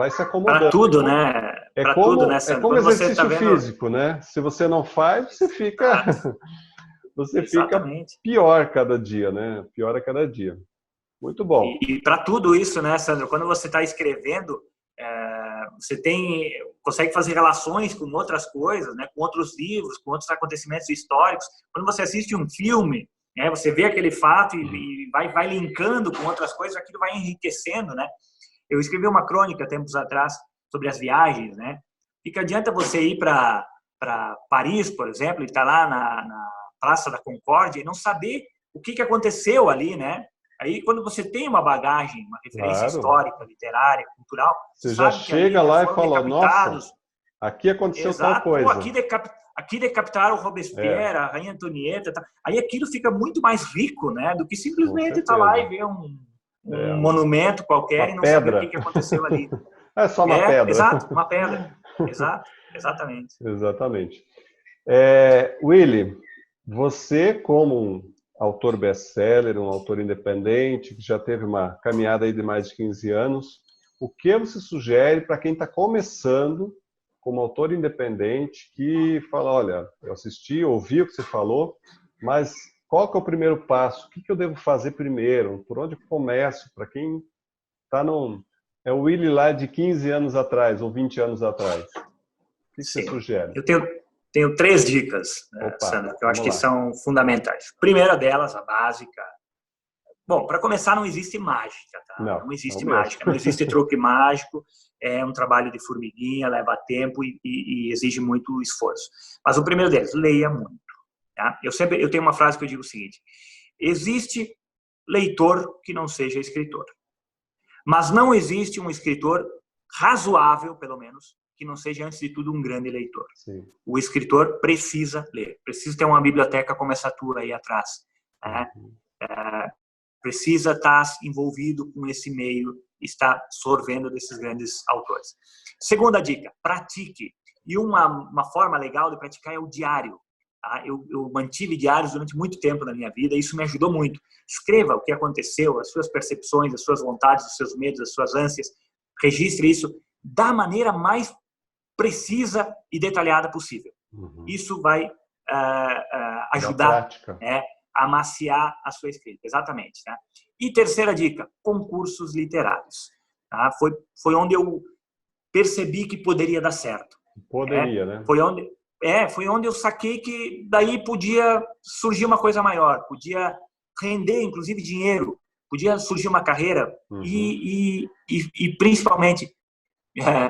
se Para acomodando. tudo, né? Para tudo, né, É Sandro? como Quando você está exercício vendo... físico, né? Se você não faz, Exato, você fica exatamente. pior cada dia, né? Pior a cada dia. Muito bom. E para tudo isso, né, Sandro? Quando você está escrevendo, você consegue fazer relações com outras coisas, né? Com outros livros, com outros acontecimentos históricos. Quando você assiste um filme, né, você vê aquele fato e vai linkando com outras coisas, aquilo vai enriquecendo, né? Eu escrevi uma crônica tempos atrás sobre as viagens, né? E que adianta você ir para Paris, por exemplo, e estar lá na Praça da Concórdia e não saber o que aconteceu ali, né? Aí, quando você tem uma bagagem, uma referência Claro. histórica, literária, cultural, Você já sabe que ali, chega né, lá e foram fala, nossa, decapitados. aqui aconteceu tal Exato. Pô, coisa. aqui decapitaram o É, Robespierre, a Rainha Antonieta. Tá? Aí aquilo fica muito mais rico, né? Do que com simplesmente estar lá e certeza. ver um É, monumento qualquer e uma não saber o pedra. que aconteceu ali. É só uma pedra. Exato, uma pedra. Exato, exatamente. Exatamente. Willy, você como um autor best-seller, um autor independente, que já teve uma caminhada aí de mais de 15 anos, o que você sugere para quem está começando como autor independente, que fala, olha, eu assisti, ouvi o que você falou, mas qual que é o primeiro passo? O que eu devo fazer primeiro? Por onde eu começo? Para quem está no... É o Willy lá de 15 anos atrás, ou 20 anos atrás. O que você Sim. sugere? Eu tenho 3 dicas, Opa, Sandra, que eu acho vamos que lá. são fundamentais. Primeira delas, a básica. Bom, para começar, não existe mágica, tá? Não existe mesmo. mágica, não existe truque mágico. É um trabalho de formiguinha, leva tempo e exige muito esforço. Mas o primeiro deles, leia muito. Tá? Eu tenho uma frase que eu digo o seguinte: existe leitor que não seja escritor, mas não existe um escritor razoável, pelo menos, que não seja, antes de tudo, um grande leitor. Sim. O escritor precisa ler, precisa ter uma biblioteca como essa tua aí atrás, né? Precisa estar envolvido com esse meio, estar sorvendo desses grandes autores. Segunda dica, pratique. E uma forma legal de praticar é o diário. Tá? Eu mantive diários durante muito tempo na minha vida e isso me ajudou muito. Escreva o que aconteceu, as suas percepções, as suas vontades, os seus medos, as suas ânsias. Registre isso da maneira mais precisa e detalhada possível. Isso vai ajudar, né, a amaciar a sua escrita. Exatamente. Tá? E terceira dica, concursos literários. Tá? Foi onde eu percebi que poderia dar certo. Poderia, né? Foi onde eu saquei que daí podia surgir uma coisa maior, podia render, inclusive, dinheiro, podia surgir uma carreira e principalmente,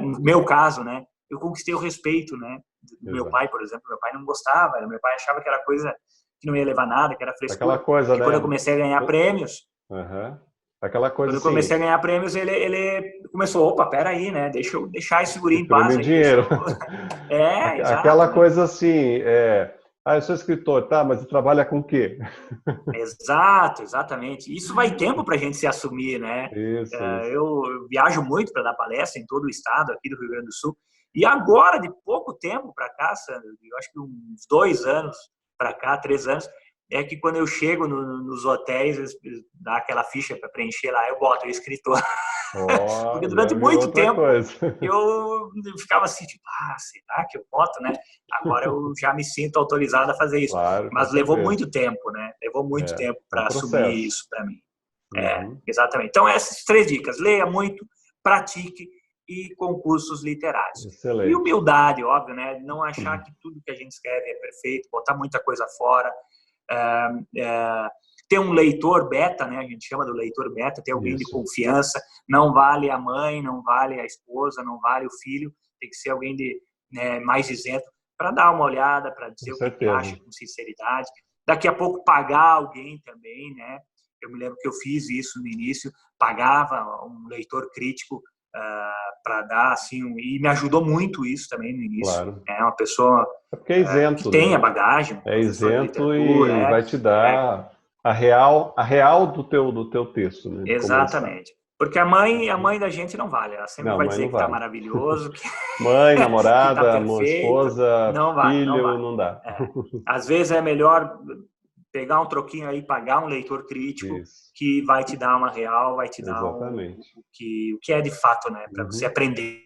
no meu caso, né, eu conquistei o respeito, né, do meu pai, por exemplo. Meu pai não gostava, meu pai achava que era coisa que não ia levar nada, que era frescura. Aquela coisa, né? Quando eu comecei a ganhar prêmios, aquela coisa quando eu comecei a ganhar prêmios, ele começou, opa, peraí, né, deixa eu deixar esse guri em paz aí. Dinheiro. Exato. Aquela coisa assim, eu sou escritor, tá, mas você trabalha com o quê? Exato, exatamente. Isso vai tempo para a gente se assumir, né? Isso. Eu viajo muito para dar palestra em todo o estado aqui do Rio Grande do Sul. E agora, de pouco tempo para cá, Sandro, eu acho que uns 2 anos para cá, 3 anos, é que quando eu chego nos hotéis, dá aquela ficha para preencher lá, eu boto o escritor. Porque durante muito tempo eu ficava assim, tipo, será que eu boto, né? Agora eu já me sinto autorizado a fazer isso. Claro, mas levou muito tempo, né? Levou muito tempo para assumir isso para mim. Exatamente. Então, essas 3 dicas. Leia muito, pratique e concursos literários. Excelente. E humildade, óbvio, né? Não achar que tudo que a gente escreve é perfeito, botar muita coisa fora. Ter um leitor beta, né? A gente chama do leitor beta, ter alguém de confiança. Não vale a mãe, não vale a esposa, não vale o filho. Tem que ser alguém mais isento para dar uma olhada, para dizer o que acha com sinceridade. Daqui a pouco pagar alguém também, né? Eu me lembro que eu fiz isso no início, pagava um leitor crítico para dar, assim, e me ajudou muito isso também no início. Claro. É uma pessoa porque é isento, que tem a bagagem. É isento e vai te dar a real do teu texto. Né? Exatamente. Porque a mãe da gente não vale. Ela sempre Não, vai mãe dizer não que está vale. maravilhoso, Mãe, que está namorada, perfeito. esposa, Não vale, não filho, vale. não dá. Às vezes é melhor pegar um troquinho aí, pagar um leitor crítico Isso, que vai te dar uma real, vai te dar exatamente. o que é de fato, né? Para você Uhum, aprender.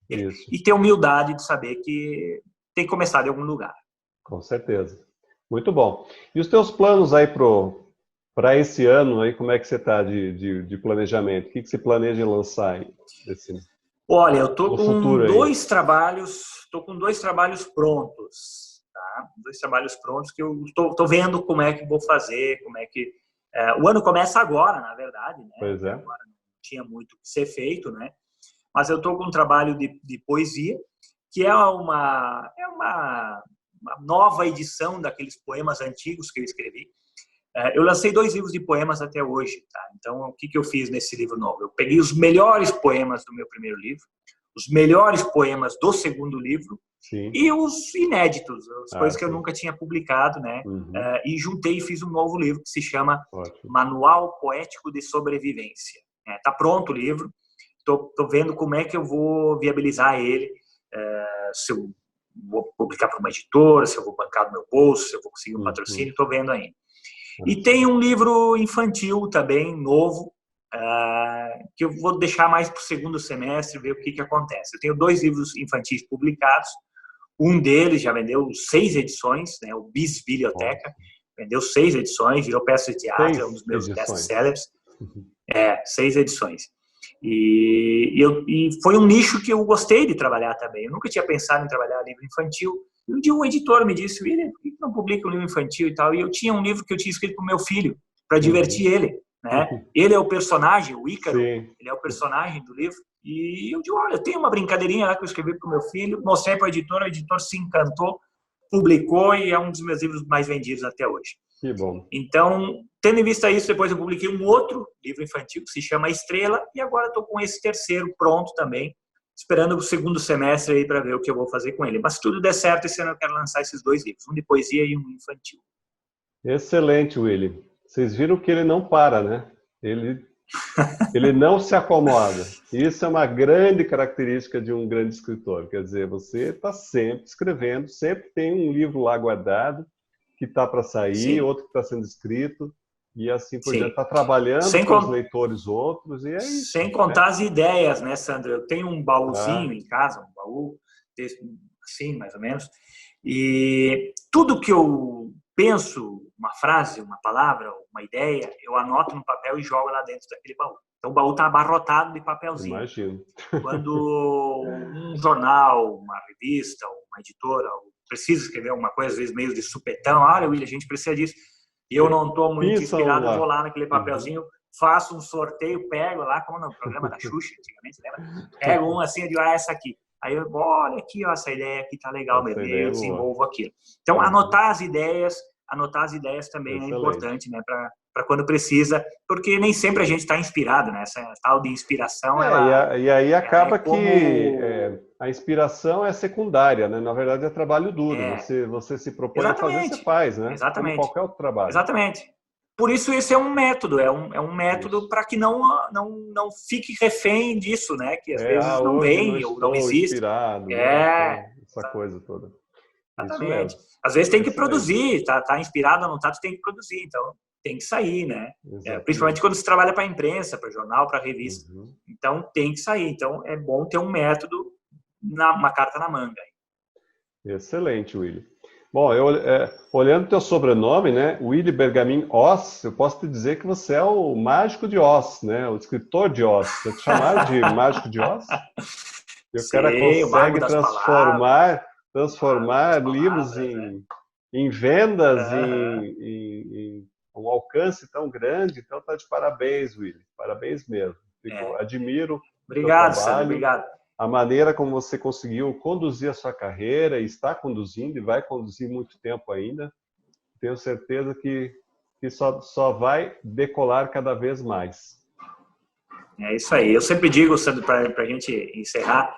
isso, E ter humildade de saber que tem que começar de algum lugar. com certeza. Muito bom. E os teus planos aí para esse ano aí, como é que você está de planejamento? O que você planeja lançar aí Olha, eu tô no futuro aí? tô com dois trabalhos prontos, tá? Dois trabalhos prontos que eu tô vendo como é que vou fazer, como é que o ano começa agora, na verdade, né? Pois Até é. agora não tinha muito o que ser feito, né? Mas eu tô com um trabalho de poesia que é uma nova edição daqueles poemas antigos que eu escrevi. Eu lancei 2 livros de poemas até hoje, tá? Então, o que eu fiz nesse livro novo? Eu peguei os melhores poemas do meu primeiro livro, os melhores poemas do segundo livro Sim. e os inéditos, as coisas que eu Sim. nunca tinha publicado, né? Uhum. E juntei e fiz um novo livro que se chama Ótimo. Manual Poético de Sobrevivência. Tá pronto o livro, tô vendo como é que eu vou viabilizar ele, se eu vou publicar para uma editora, se eu vou bancar no meu bolso, se eu vou conseguir um patrocínio, tô vendo ainda. E tem um livro infantil também, novo, que eu vou deixar mais para o segundo semestre, ver o que acontece. Eu tenho 2 livros infantis publicados. Um deles já vendeu 6 edições, né, o Bis Biblioteca. Vendeu 6 edições, virou peça de teatro, é um 6 dos meus edições. best-sellers. 6 edições. E foi um nicho que eu gostei de trabalhar também. Eu nunca tinha pensado em trabalhar livro infantil. E um dia um editor me disse, William, por que não publica um livro infantil e tal? E eu tinha um livro que eu tinha escrito para o meu filho, para divertir ele, né? Ele é o personagem, o Ícaro, Sim. ele é o personagem do livro. E eu digo, olha, eu tenho uma brincadeirinha lá que eu escrevi para o meu filho, mostrei para o editor se encantou, publicou e é um dos meus livros mais vendidos até hoje. Que bom. Então, tendo em vista isso, depois eu publiquei um outro livro infantil que se chama Estrela e agora estou com esse terceiro pronto também, esperando o segundo semestre aí para ver o que eu vou fazer com ele. Mas se tudo der certo, esse ano eu quero lançar esses 2 livros, um de poesia e um infantil. Excelente, William. Vocês viram que ele não para, né? Ele não se acomoda. Isso é uma grande característica de um grande escritor. Quer dizer, você está sempre escrevendo, sempre tem um livro lá guardado que está para sair, Sim. outro que está sendo escrito, e assim por Sim. diante. Está trabalhando com os leitores outros, e é isso. Sem contar as ideias, né, Sandra? Eu tenho um baúzinho em casa, um baú, assim, mais ou menos, e tudo que eu penso, uma frase, uma palavra, uma ideia, eu anoto no papel e jogo lá dentro daquele baú. Então o baú está abarrotado de papelzinho. Imagino. Quando um jornal, uma revista, uma editora precisa escrever alguma coisa, às vezes meio de supetão, olha, William, a gente precisa disso, e eu não estou muito inspirado, eu vou lá naquele papelzinho, faço um sorteio, pego lá, como no programa da Xuxa, antigamente, lembra? Pego um assim, eu digo, essa aqui. Aí eu, olha aqui, ó, essa ideia aqui tá legal mesmo, e eu desenvolvo aquilo. Então, anotar as ideias também é importante, né, para quando precisa, porque nem sempre a gente está inspirado, né? Essa tal de inspiração, e aí acaba que a inspiração é secundária, né? Na verdade, é trabalho duro. Você se propõe a fazer, você faz, né? Como qualquer outro trabalho. Exatamente. Por isso, esse é um método, método para que não fique refém disso, né? Que às vezes não vem ou não existe. Inspirado, essa coisa toda. Exatamente. Isso mesmo. Às vezes tem que produzir, tá inspirado ou não tá, tu tem que produzir, então tem que sair, né? Principalmente quando se trabalha para imprensa, para jornal, para revista. Então tem que sair. Então é bom ter um método, uma carta na manga. Excelente, Willy. Bom, olhando teu sobrenome, né, Willy Bergamin Oz, eu posso te dizer que você é o mágico de Oz, né, o escritor de Oz. Já te chamaram de mágico de Oz? E o cara consegue transformar livros em vendas, em um alcance tão grande. Então, tá de parabéns, Willy. Parabéns mesmo. Admiro o teu trabalho. Sandro, obrigado. A maneira como você conseguiu conduzir a sua carreira, e está conduzindo, e vai conduzir muito tempo ainda. Tenho certeza que só vai decolar cada vez mais. É isso aí. Eu sempre digo, Sandro, para a gente encerrar,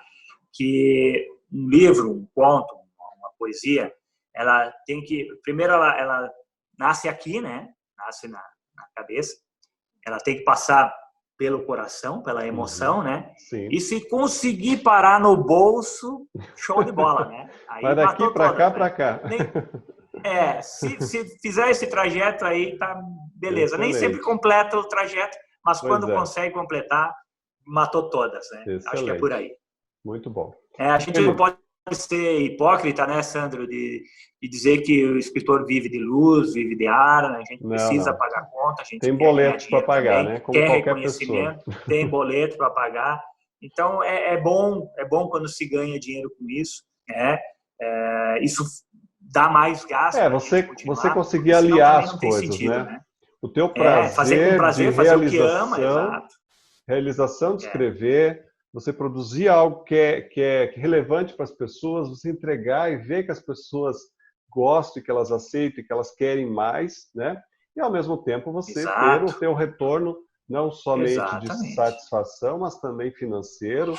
que um livro, um conto, uma poesia, ela tem que... Primeiro, ela nasce aqui, né? Nasce na cabeça. Ela tem que passar pelo coração, pela emoção, né? Sim. E se conseguir parar no bolso, show de bola, né? Aí vai daqui para cá, para cá. Se fizer esse trajeto aí, tá beleza. Excelente. Nem sempre completa o trajeto, mas Pois quando consegue completar, matou todas, né? Excelente. Acho que é por aí. Muito bom. A gente não pode ser hipócrita, né, Sandro, de dizer que o escritor vive de luz, vive de ar, né? A gente precisa pagar conta, a gente tem quer boletos para pagar, também, né? Como quer qualquer reconhecimento, pessoa. tem boleto para pagar. Então, é bom quando se ganha dinheiro com isso, né? Isso dá mais gasto. Você conseguir aliar as coisas, sentido, né? O teu fazer com prazer, de fazer o que ama, exato. Realização de escrever, você produzir algo que é relevante para as pessoas, você entregar e ver que as pessoas gostam, que elas aceitam, que elas querem mais, né? E ao mesmo tempo você ter o teu retorno não somente de satisfação, mas também financeiro,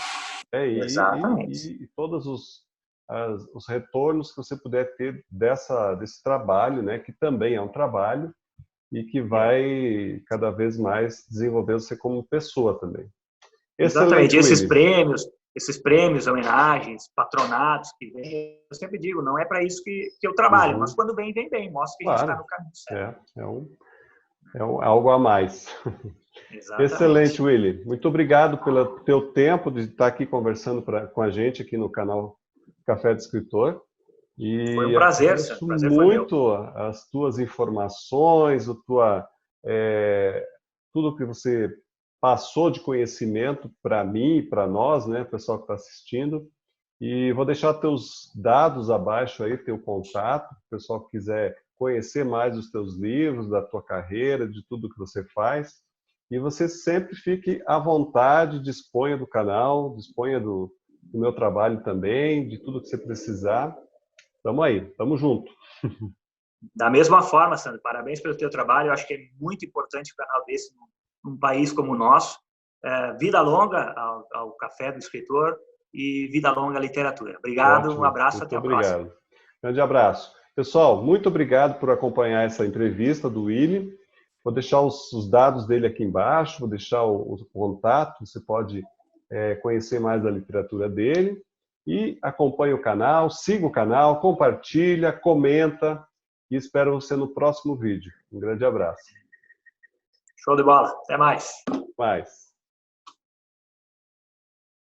e todos os retornos que você puder ter desse trabalho, né? Que também é um trabalho e que vai cada vez mais desenvolver você como pessoa também. Exatamente. Esses prêmios, homenagens, patronatos que vem, eu sempre digo, não é para isso que eu trabalho, mas quando vem, vem bem, mostra que a gente está no caminho certo. É algo a mais. Exatamente. Excelente, Willy. Muito obrigado pelo teu tempo de estar aqui conversando com a gente aqui no canal Café de Escritor. E foi um prazer, agradeço muito as tuas informações, tudo que você passou de conhecimento para mim e para nós, né, pessoal que está assistindo. E vou deixar teus dados abaixo aí, teu contato, o pessoal que quiser conhecer mais dos teus livros, da tua carreira, de tudo que você faz. E você sempre fique à vontade, disponha do canal, disponha do meu trabalho também, de tudo que você precisar. Tamo aí, tamo junto. Da mesma forma, Sandro, parabéns pelo teu trabalho. Eu acho que é muito importante um canal desse num país como o nosso. Vida longa ao Café do Escritor e vida longa à literatura. Obrigado, Ótimo. Um abraço, até a próxima. Grande abraço. Pessoal, muito obrigado por acompanhar essa entrevista do Willy. Vou deixar os dados dele aqui embaixo, vou deixar o contato, você pode conhecer mais da literatura dele. E acompanhe o canal, siga o canal, compartilha, comenta e espero você no próximo vídeo. Um grande abraço. Show de bola. Até mais. Mais.